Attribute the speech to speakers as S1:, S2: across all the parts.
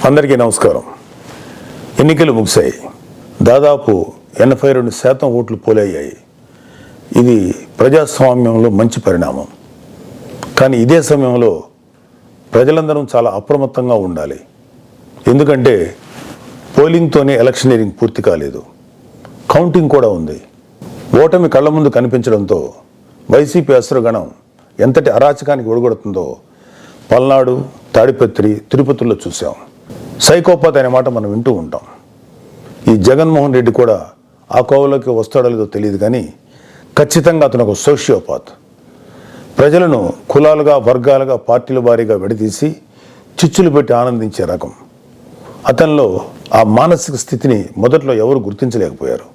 S1: అందరికీ నమస్కారం. ఎన్నికలు ముగిశాయి. దాదాపు 82% ఓట్లు పోలయ్యాయి. ఇది ప్రజాస్వామ్యంలో మంచి పరిణామం. కానీ ఇదే సమయంలో ప్రజలందరం చాలా అప్రమత్తంగా ఉండాలి. ఎందుకంటే పోలింగ్తోనే ఎలక్షనీరింగ్ పూర్తి కాలేదు, కౌంటింగ్ కూడా ఉంది. ఓటమి కళ్ళ ముందు కనిపించడంతో వైసీపీ అసురగణం ఎంతటి అరాచకానికి ఒడిగొడుతుందో పల్నాడు, తాడిపత్రి, తిరుపతిలో చూసాం. సైకోపాత్ అనే మాట మనం వింటూ ఉంటాం. ఈ జగన్మోహన్ రెడ్డి కూడా ఆ కోవలోకి వస్తాడో లేదో తెలియదు, కానీ ఖచ్చితంగా అతను ఒక సోషియోపాత్. ప్రజలను కులాలుగా, వర్గాలుగా, పార్టీల వారీగా విడదీసి చిచ్చులు పెట్టి ఆనందించే రకం. అతనిలో ఆ మానసిక స్థితిని మొదట్లో ఎవరు గుర్తించలేకపోయారు.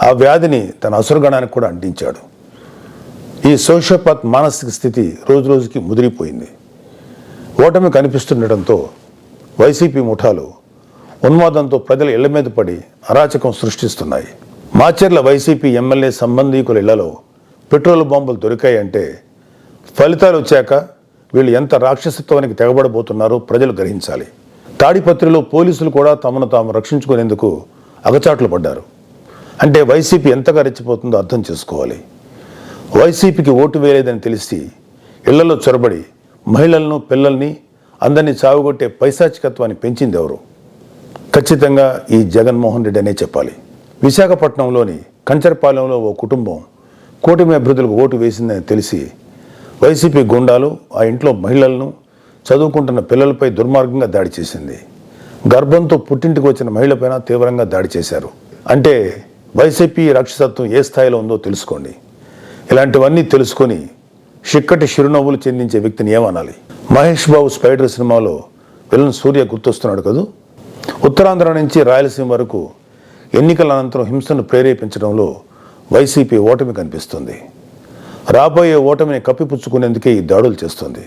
S1: ఆ వ్యాధిని తన అసురగణానికి కూడా అంటించాడు. ఈ సోషియోపాత్ మానసిక స్థితి రోజు రోజుకి ముదిరిపోయింది. ఓటమి కనిపిస్తుండటంతో వైసీపీ ముఠాలు ఉన్మాదంతో ప్రజల ఇళ్ల మీద పడి అరాచకం సృష్టిస్తున్నాయి. మాచర్ల వైసీపీ ఎమ్మెల్యే సంబంధీకుల ఇళ్లలో పెట్రోల్ బాంబులు దొరికాయంటే ఫలితాలు వచ్చాక వీళ్ళు ఎంత రాక్షసత్వానికి తెగబడబోతున్నారో ప్రజలు గ్రహించాలి. తాడిపత్రిలో పోలీసులు కూడా తమను తాము రక్షించుకునేందుకు అగచాట్లు పడ్డారు. అంటే వైసీపీ ఎంతగా రెచ్చిపోతుందో అర్థం చేసుకోవాలి. వైసీపీకి ఓటు వేయలేదని తెలిసి ఇళ్లలో చొరబడి మహిళలను, పిల్లల్ని అందరినీ చావుగొట్టే పైశాచికత్వాన్ని పెంచింది ఎవరు? ఖచ్చితంగా ఈ జగన్మోహన్ రెడ్డి అనే చెప్పాలి. విశాఖపట్నంలోని కంచరపాలెంలో ఓ కుటుంబం కూటమి అభ్యర్థులకు ఓటు వేసిందని తెలిసి వైసీపీ గుండాలు ఆ ఇంట్లో మహిళలను, చదువుకుంటున్న పిల్లలపై దుర్మార్గంగా దాడి చేసింది. గర్భంతో పుట్టింటికి వచ్చిన మహిళపైన తీవ్రంగా దాడి చేశారు. అంటే వైసీపీ రాక్షసత్వం ఏ స్థాయిలో ఉందో తెలుసుకోండి. ఇలాంటివన్నీ తెలుసుకొని చిక్కటి చిరునవ్వులు చెందించే వ్యక్తిని ఏమనాలి? మహేష్ బాబు స్పైడర్ సినిమాలో విలన్ సూర్య గుర్తొస్తున్నాడు కదూ. ఉత్తరాంధ్ర నుంచి రాయలసీమ వరకు ఎన్నికల అనంతరం హింసను ప్రేరేపించడంలో వైసీపీ ఓటమి కనిపిస్తుంది. రాబోయే ఓటమిని కప్పిపుచ్చుకునేందుకే ఈ దాడులు చేస్తుంది.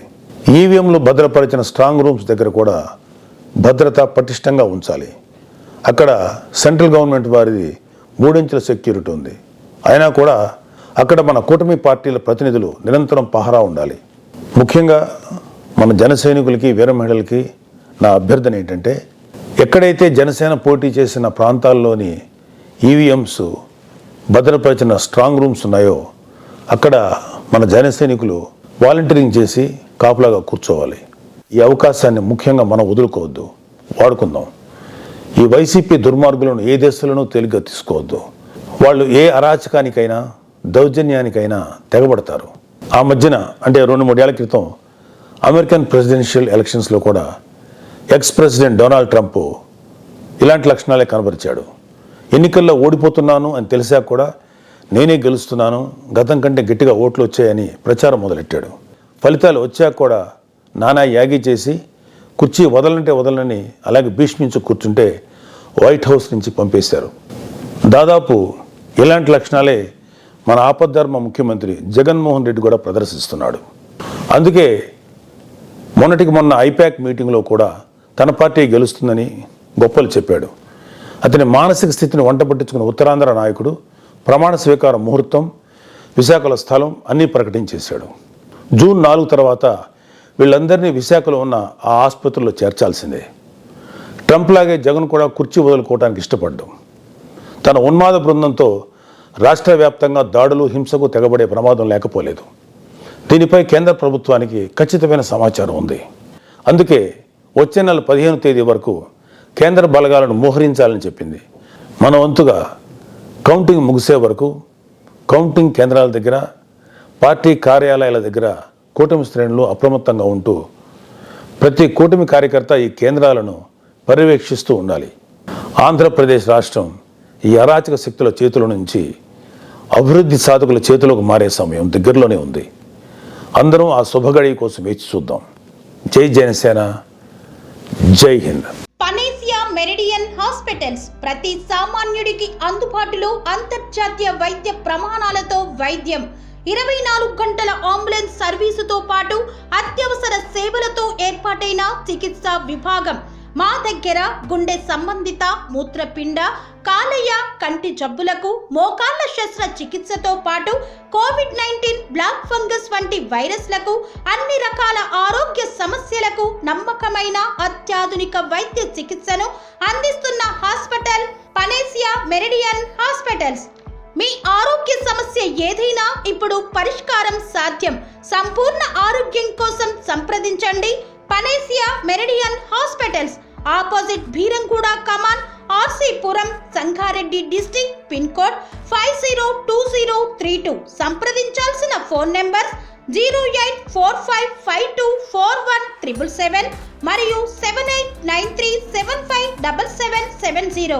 S1: ఈవీఎంలు భద్రపరిచిన స్ట్రాంగ్ రూమ్స్ దగ్గర కూడా భద్రత పటిష్టంగా ఉంచాలి. అక్కడ సెంట్రల్ గవర్నమెంట్ వారిది 3 అంచెల సెక్యూరిటీ ఉంది. అయినా కూడా అక్కడ మన కూటమి పార్టీల ప్రతినిధులు నిరంతరం పహరా ఉండాలి. ముఖ్యంగా మన జన సైనికులకి, వీర మహిళలకి నా అభ్యర్థన ఏంటంటే, ఎక్కడైతే జనసేన పోటీ చేసిన ప్రాంతాల్లోని ఈవీఎంస్ భద్రపరిచిన స్ట్రాంగ్ రూమ్స్ ఉన్నాయో అక్కడ మన జన సైనికులు వాలంటీరింగ్ చేసి కాపులాగా కూర్చోవాలి. ఈ అవకాశాన్ని ముఖ్యంగా మనం వదులుకోవద్దు, వాడుకుందాం. ఈ వైసీపీ దుర్మార్గులను ఏ దేశాలను తేలిగ్గా తీసుకోవద్దు. వాళ్ళు ఏ అరాచకానికైనా, దౌర్జన్యానికైనా తెగబడతారు. ఆ మధ్యన అంటే 2-3 ఏళ్ల క్రితం అమెరికన్ ప్రెసిడెన్షియల్ ఎలక్షన్స్లో కూడా ఎక్స్ ప్రెసిడెంట్ డొనాల్డ్ ట్రంప్ ఇలాంటి లక్షణాలే కనబరిచాడు. ఎన్నికల్లో ఓడిపోతున్నాను అని తెలిసాక కూడా నేనే గెలుస్తున్నాను, గతం కంటే గట్టిగా ఓట్లు వచ్చాయని ప్రచారం మొదలెట్టాడు. ఫలితాలు వచ్చాక కూడా నానా యాగి చేసి కుర్చీ వదలంటే వదలని అలాగే భీష్మించి కూర్చుంటే వైట్ హౌస్ నుంచి పంపేశారు. దాదాపు ఇలాంటి లక్షణాలే మన ఆపద్ధర్మ ముఖ్యమంత్రి జగన్మోహన్ రెడ్డి కూడా ప్రదర్శిస్తున్నాడు. అందుకే మొన్నటికి మొన్న ఐపాక్ మీటింగ్లో కూడా తన పార్టీ గెలుస్తుందని గొప్పలు చెప్పాడు. అతని మానసిక స్థితిని వంట పట్టించుకున్న ఉత్తరాంధ్ర నాయకుడు ప్రమాణ స్వీకార ముహూర్తం, విశాఖలో స్థలం అన్నీ ప్రకటించేశాడు. జూన్ 4 తర్వాత వీళ్ళందరినీ విశాఖలో ఉన్న ఆ ఆసుపత్రిలో చేర్చాల్సిందే. ట్రంప్ లాగే జగన్ కూడా కుర్చీ వదులుకోవడానికి ఇష్టపడ్డాం. తన ఉన్మాద బృందంతో రాష్ట్ర వ్యాప్తంగా దాడులు, హింసకు తెగబడే ప్రమాదం లేకపోలేదు. దీనిపై కేంద్ర ప్రభుత్వానికి ఖచ్చితమైన సమాచారం ఉంది. అందుకే వచ్చే నెల 15వ తేదీ వరకు కేంద్ర బలగాలను మోహరించాలని చెప్పింది. మన వంతుగా కౌంటింగ్ ముగిసే వరకు కౌంటింగ్ కేంద్రాల దగ్గర, పార్టీ కార్యాలయాల దగ్గర కూటమి శ్రేణులు అప్రమత్తంగా ఉంటూ ప్రతి కూటమి కార్యకర్త ఈ కేంద్రాలను పర్యవేక్షిస్తూ ఉండాలి. ఆంధ్రప్రదేశ్ రాష్ట్రం ఈ అరాచక శక్తుల చేతుల నుంచి అభివృద్ధి సాధకుల చేతులకు మారే సమయం దగ్గరలోనే ఉంది. అందరం ఆ శుభగడి కోసం వేచి చూద్దాం. జై జనసేన, జై హింద్.
S2: పనేసియా మెరిడియన్ హాస్పిటల్స్ ప్రతి సామాన్యుడికి అందుబాటులో అంతర్జాతీయ వైద్య ప్రమాణాలతో వైద్యం, 24 గంటల అంబులెన్స్ సర్వీసుతో పాటు అత్యవసర సేవలతో ఏర్పాటైన చికిత్సా విభాగం, మా దగ్గర గుండె సంబంధిత మూత్రపిండ, కాలేయ, కంటి జబ్బులకు, మోకాళ్ల శస్త్రచికిత్సతో పాటు కోవిడ్-19, బ్లాక్ ఫంగస్ వంటి వైరస్లకు, అన్ని రకాల ఆరోగ్య సమస్యలకు నమ్మకమైన అత్యాధునిక వైద్య చికిత్సను అందిస్తున్న హాస్పిటల్ పనేసియా మెరిడియన్ హాస్పిటల్స్. మీ ఆరోగ్య సమస్య ఏదైనా ఇప్పుడు పరిష్కారం సాధ్యం. సంపూర్ణ ఆరోగ్యం కోసం సంప్రదించండి Panacea Meridian hospitals, opposite Beeramguda Kaman, RC Puram, Sangareddy district, pin code 502032. సంప్రదించాల్సిన ఫోన్ నెంబర్ 0845524177 మరియు 7893757770.